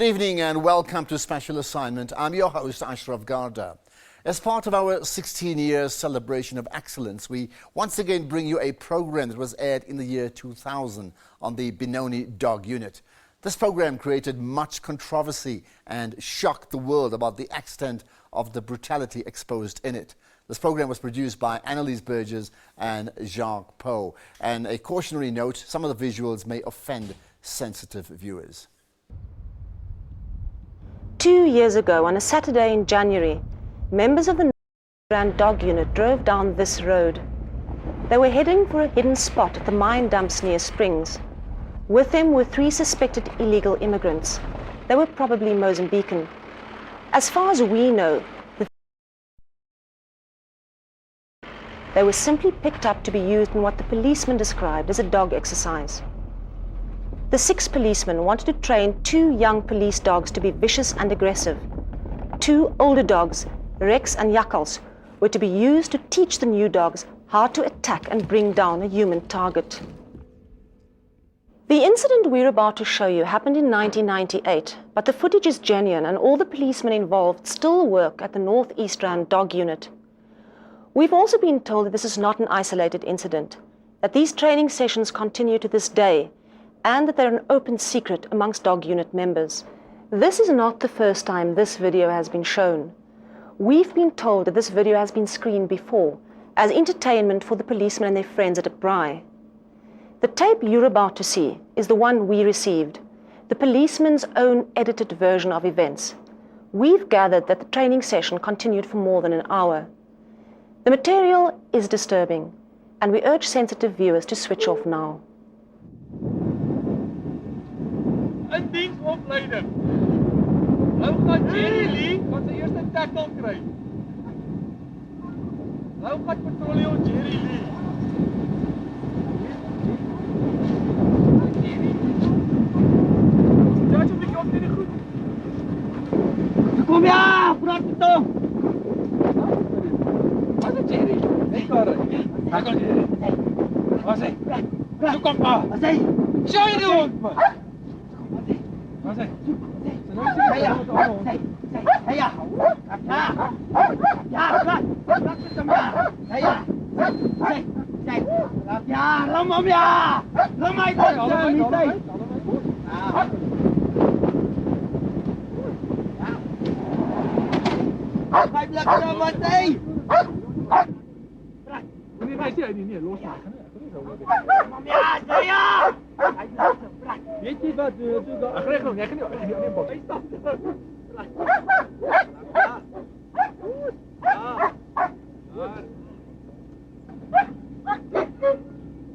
Good evening and welcome to Special Assignment. I'm your host, Ashraf Garda. As part of our 16-year celebration of excellence, we once again bring you a program that was aired in the year 2000 on the Benoni dog unit. This program created much controversy and shocked the world about the extent of the brutality exposed in it. This program was produced by Annalise Burgess and Jacques Poe. And a cautionary note, some of the visuals may offend sensitive viewers. 2 years ago, on a Saturday in January, members of the Grand Dog Unit drove down this road. They were heading for a hidden spot at the mine dumps near Springs. With them were 3 suspected illegal immigrants. They were probably Mozambican. As far as we know, they were simply picked up to be used in what the policemen described as a dog exercise. The 6 policemen wanted to train 2 young police dogs to be vicious and aggressive. 2 older dogs, Rex and Jakkals, were to be used to teach the new dogs how to attack and bring down a human target. The incident we're about to show you happened in 1998, but the footage is genuine and all the policemen involved still work at the North East Rand Dog Unit. We've also been told that this is not an isolated incident, that these training sessions continue to this day, and that they're an open secret amongst dog unit members. This is not the first time this video has been shown. We've been told that this video has been screened before as entertainment for the policemen and their friends at a braai. The tape you're about to see is the one we received, the policeman's own edited version of events. We've gathered that the training session continued for more than an hour. The material is disturbing, and we urge sensitive viewers to switch off now. In diensopleiding. Nou gaan Jerry Lee van sy eerste tackle kry. Nou gaan patrollie op Jerry Lee. Ja, jy moet op die goed. Kom ja, praat met hom. Wat is Jerry? Nee, klaar. Tackle Jerry. Wat sê? Toe kom maar. Wat sê? Show jy die hond, man. Wat sê? Weet jy wat, ag reg nog, jy kan nie op bot. Hy staan.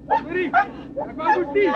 Hoorie, ek wou goed sien.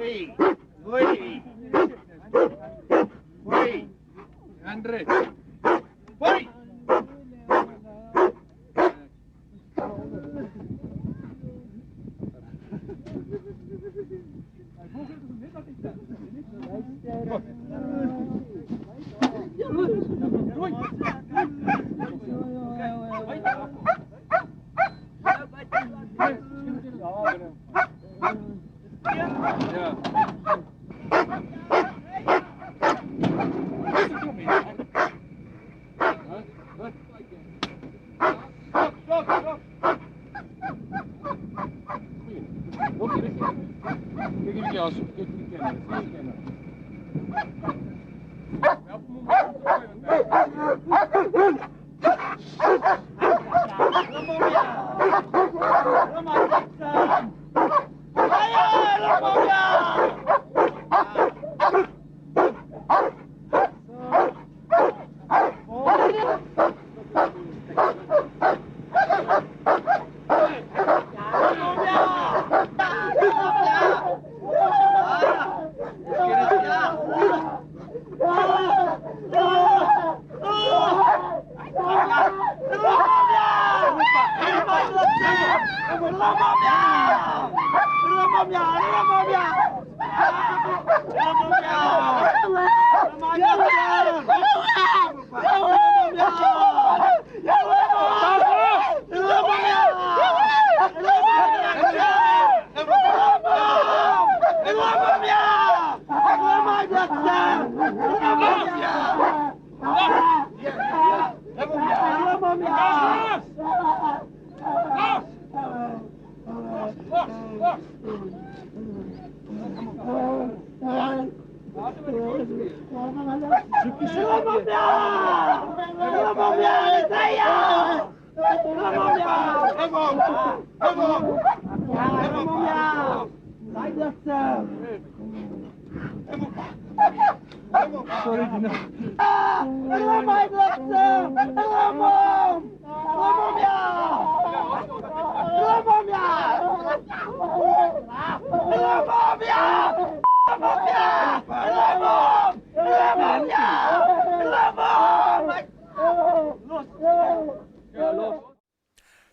Oi. Oi. Oi. 100. Oi.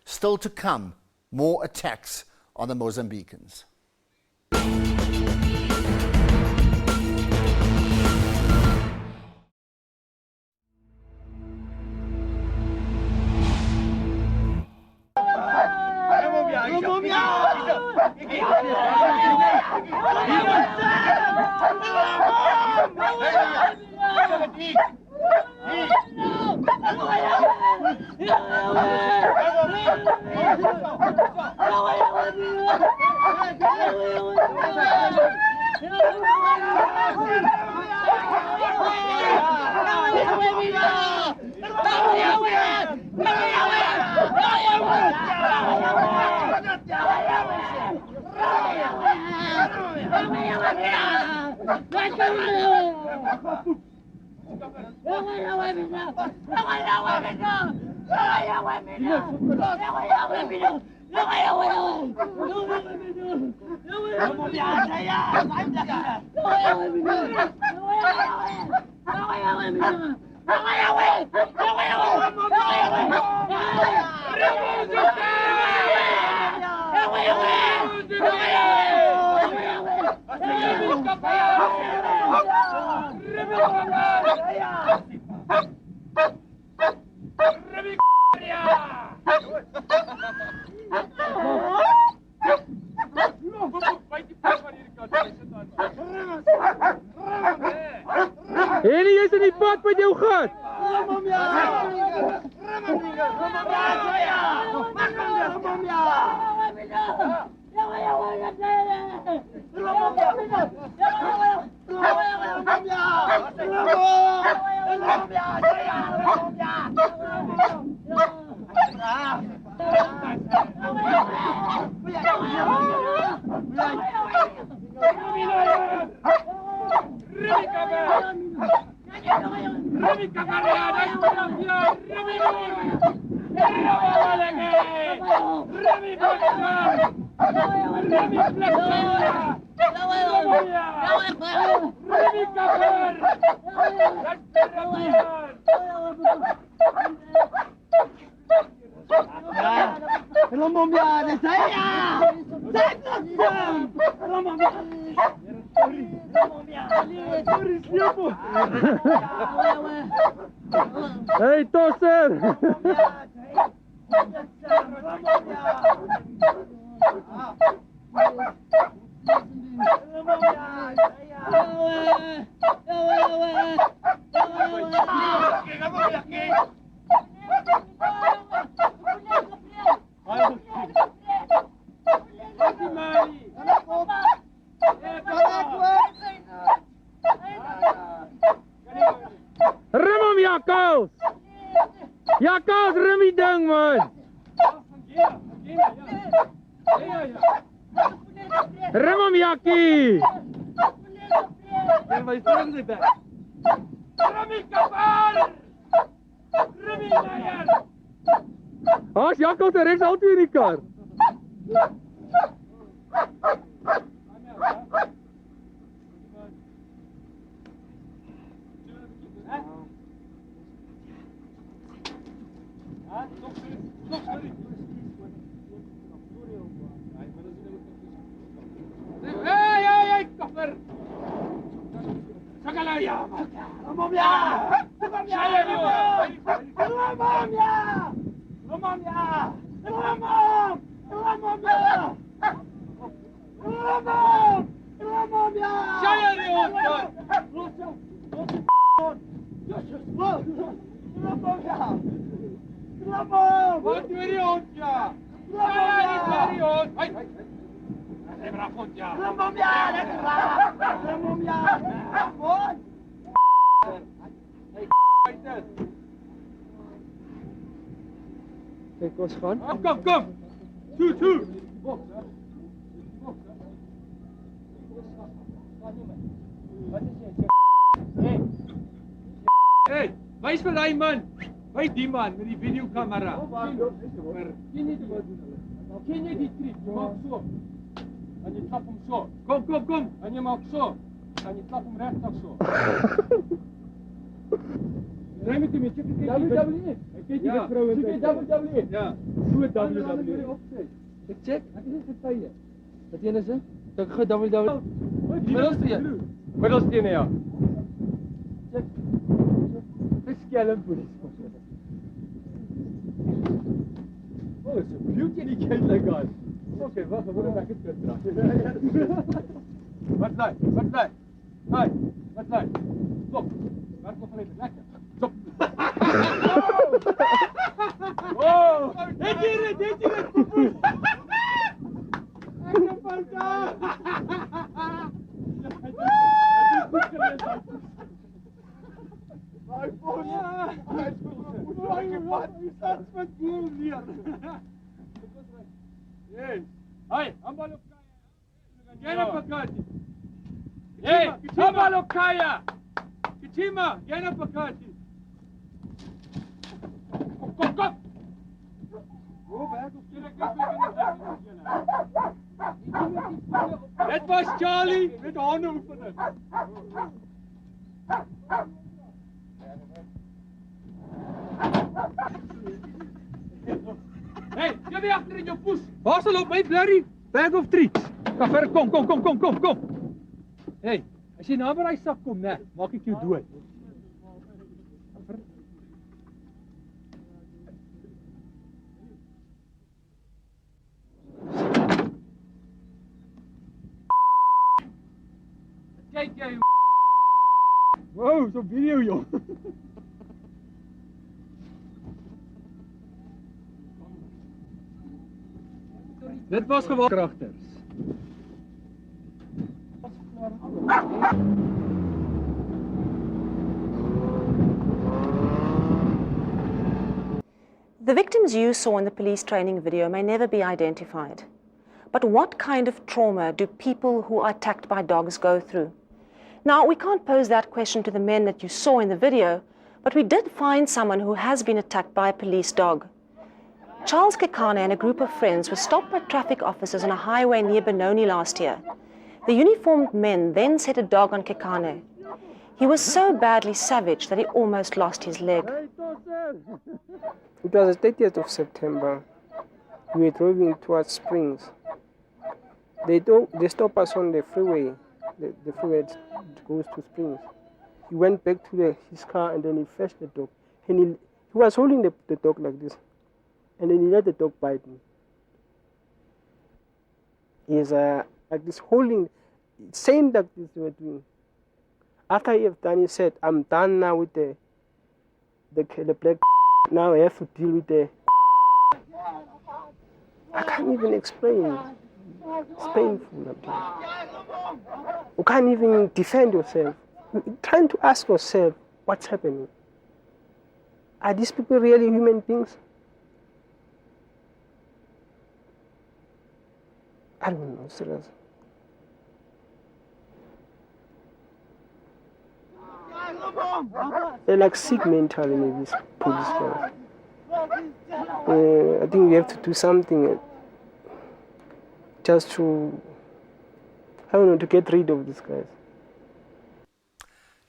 Still to come, more attacks on the Mozambicans. Heli, jy's in die pad met jou gat. Hey, tosser! Rim hom, Jakkals! Jakkals, rim die ding, man! Rim hom, Jakkie! Rim die kapal! Rim die meier! As Jakkals en rechts al twee in die kar. Hey, koffer! Sagalaya! Romamia! Romamia! Romamia! Romamia! Romamia! Wat doe die hond, ja? Die hond! Hey! Hij heeft een ja. Romamia! Romamia! Hond! Hey, kijk, was gaan. Kom! Toe! Hey, wys vir daai man. Wys die man met die videokamera. Ken jy die trick? Maak so. En jy klap hom so. Kom. En jy maak so. En jy klap hom regtig so. Ry met hom, check dit. WWE. Ek kyk die vroue. WWE. Ja. So WWE. Ek check. Ek is dit tye. Wat een is dit? Ek gaan WWE. Middelsteen, ja. Check. Dis skelm polisie. Oh, it's a beauty in die like that. Okay, wacht, we moeten het terug. Wat is dat? Hey, wat is dat? Stop. Waar komt er even? Lekker. Stop. Oh! Dit hier! Poepoe! Ek heb van daar! Hij is goed. Je staat met boel hier. Yes. Hey, Ambalokaya. Jana pakati. Hey, Ambalokaya. Kichima, Jana pakati. Kom. Go back of That was Charlie met handen oefenen. Hey, jy weer agter in jou poes. Waar sal op my blurry? Bag of treats. Kaffer, kom. Hey, as jy na by daai sak kom, né, maak ek jou dood. Kyk jy. Wow, so video joh. Dit was gewoon kragters. The victims you saw in the police training video may never be identified. But what kind of trauma do people who are attacked by dogs go through? Now, we can't pose that question to the men that you saw in the video, but we did find someone who has been attacked by a police dog. Charles Kekane and a group of friends were stopped by traffic officers on a highway near Benoni last year. The uniformed men then set a dog on Kekane. He was so badly savaged that he almost lost his leg. It was the 30th of September. We were driving towards Springs. They stopped us on the freeway the freeway goes to Springs. He went back to his car and then he fetched the dog. And he was holding the dog like this. And then he let the dog bite him. He's like this holding, same like this they were doing. After he have done, he said, I'm done now with the black. Now I have to deal with the. I can't even explain it. It's painful. You can't even defend yourself. You're trying to ask yourself, what's happening? Are these people really human beings? I don't know, serious. They're like sick mentally, maybe, these police guys. I think we have to do something just to, I don't know, to get rid of these guys.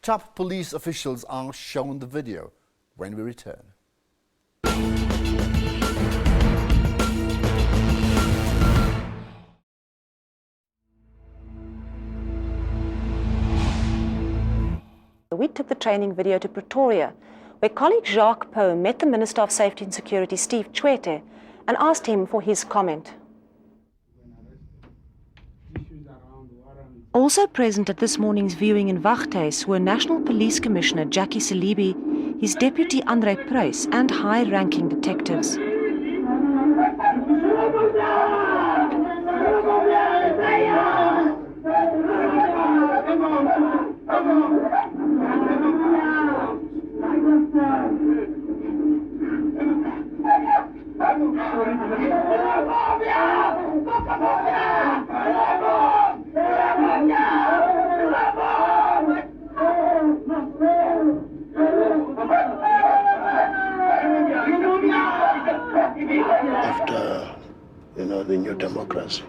Top police officials are shown the video when we return. We took the training video to Pretoria, where colleague Jacques Poe met the Minister of Safety and Security, Steve Tshwete, and asked him for his comment. Also present at this morning's viewing in Wagthuis were National Police Commissioner Jackie Salibi, his deputy Andre Pryce, and high-ranking detectives. After, the new democracy,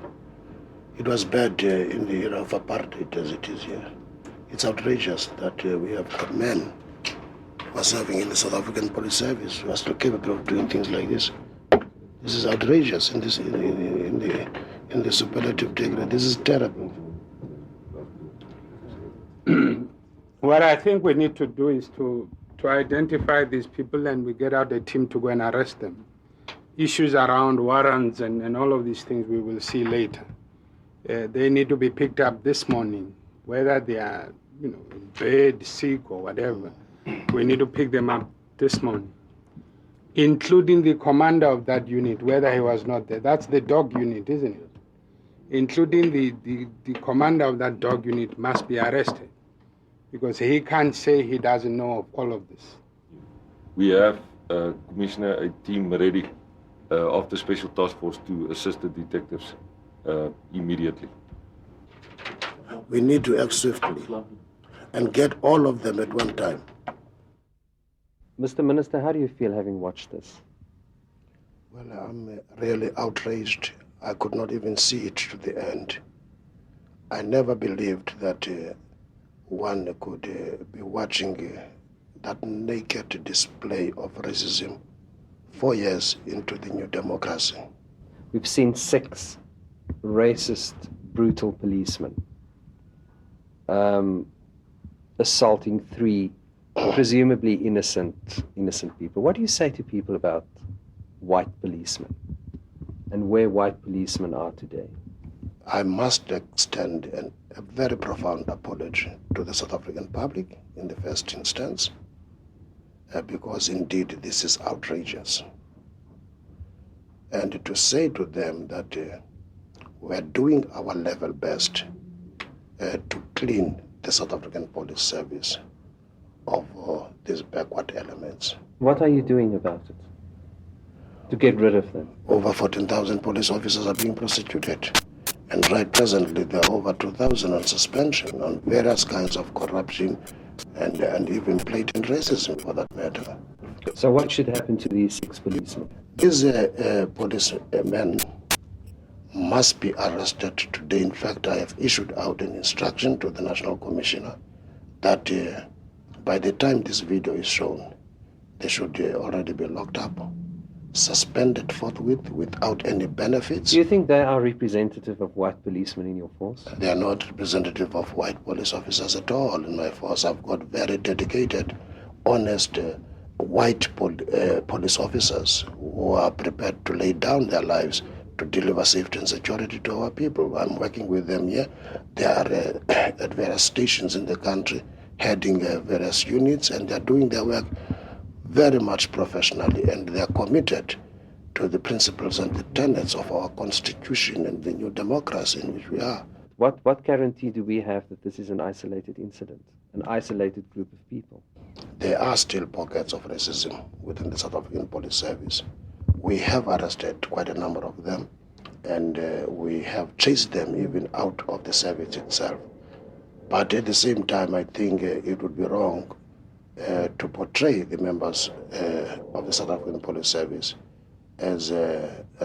it was bad in the era of apartheid as it is here. It's outrageous that we have got men who are serving in the South African Police Service who are still capable of doing things like this. This is outrageous in the superlative degree. This is terrible. What I think we need to do is to identify these people, and we get out a team to go and arrest them. Issues around warrants and all of these things we will see later. They need to be picked up this morning, whether they are, in bed, sick or whatever. We need to pick them up this morning, including the commander of that unit, whether he was not there. That's the dog unit, isn't it? Including the commander of that dog unit must be arrested, because he can't say he doesn't know of all of this. We have, Commissioner, a team ready of the Special Task Force to assist the detectives immediately. We need to act swiftly and get all of them at one time. Mr. Minister, how do you feel having watched this? Well, I'm really outraged. I could not even see it to the end. I never believed that one could be watching that naked display of racism 4 years into the new democracy. We've seen 6 racist, brutal policemen assaulting 3 presumably innocent people. What do you say to people about white policemen and where white policemen are today? I must extend a very profound apology to the South African public in the first instance, because indeed this is outrageous. And to say to them that we're doing our level best to clean the South African Police Service of these backward elements. What are you doing about it to get rid of them? Over 14,000 police officers are being prosecuted. And right presently, there are over 2,000 on suspension on various kinds of corruption and even blatant racism, for that matter. So what should happen to these 6 policemen? These policemen must be arrested today. In fact, I have issued out an instruction to the National Commissioner that by the time this video is shown, they should already be locked up suspended forthwith without any benefits. Do you think they are representative of white policemen in your force? They are not representative of white police officers at all in my force. I've got very dedicated, honest, white police officers who are prepared to lay down their lives to deliver safety and security to our people. I'm working with them here. They are at various stations in the country, heading various units, and they're doing their work very much professionally, and they're committed to the principles and the tenets of our constitution and the new democracy in which we are. What guarantee do we have that this is an isolated incident, an isolated group of people? There are still pockets of racism within the South African Police Service. We have arrested quite a number of them, and we have chased them even out of the service itself. But at the same time, I think it would be wrong to portray the members of the South African Police Service as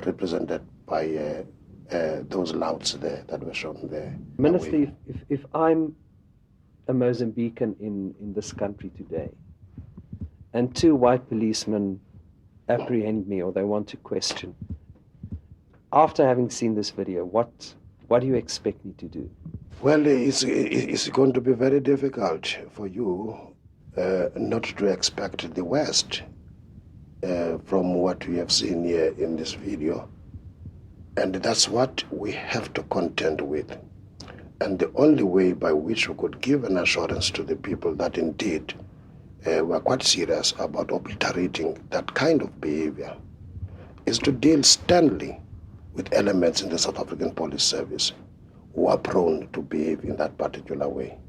represented by those louts there that were shown there. Minister, if I'm a Mozambican in this country today, and two white policemen apprehend me or they want to question, after having seen this video, what do you expect me to do? Well, it's going to be very difficult for you not to expect the worst from what we have seen here in this video. And that's what we have to contend with. And the only way by which we could give an assurance to the people that indeed we're quite serious about obliterating that kind of behavior is to deal sternly with elements in the South African Police Service who are prone to behave in that particular way.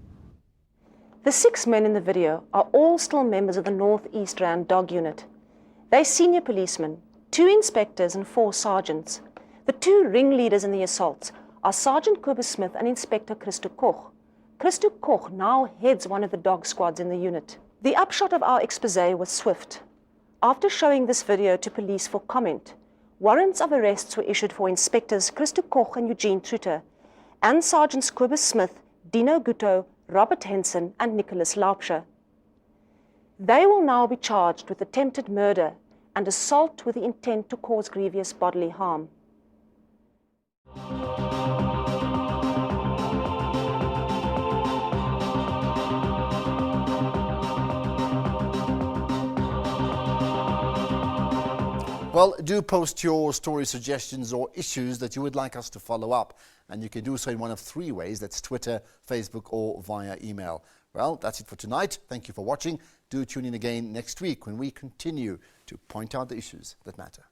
The 6 men in the video are all still members of the North East Rand Dog Unit. They're senior policemen, 2 inspectors and 4 sergeants. The 2 ringleaders in the assaults are Sergeant Kobus Smith and Inspector Christo Koch. Christo Koch now heads one of the dog squads in the unit. The upshot of our expose was swift. After showing this video to police for comment, warrants of arrests were issued for Inspectors Christo Koch and Eugene Truter, and Sergeants Kobus Smith, Dino Gutto, Robert Henson, and Nicholas Laupscher. They will now be charged with attempted murder and assault with the intent to cause grievous bodily harm. Well, do post your story suggestions or issues that you would like us to follow up. And you can do so in one of 3 ways. That's Twitter, Facebook, or via email. Well, that's it for tonight. Thank you for watching. Do tune in again next week when we continue to point out the issues that matter.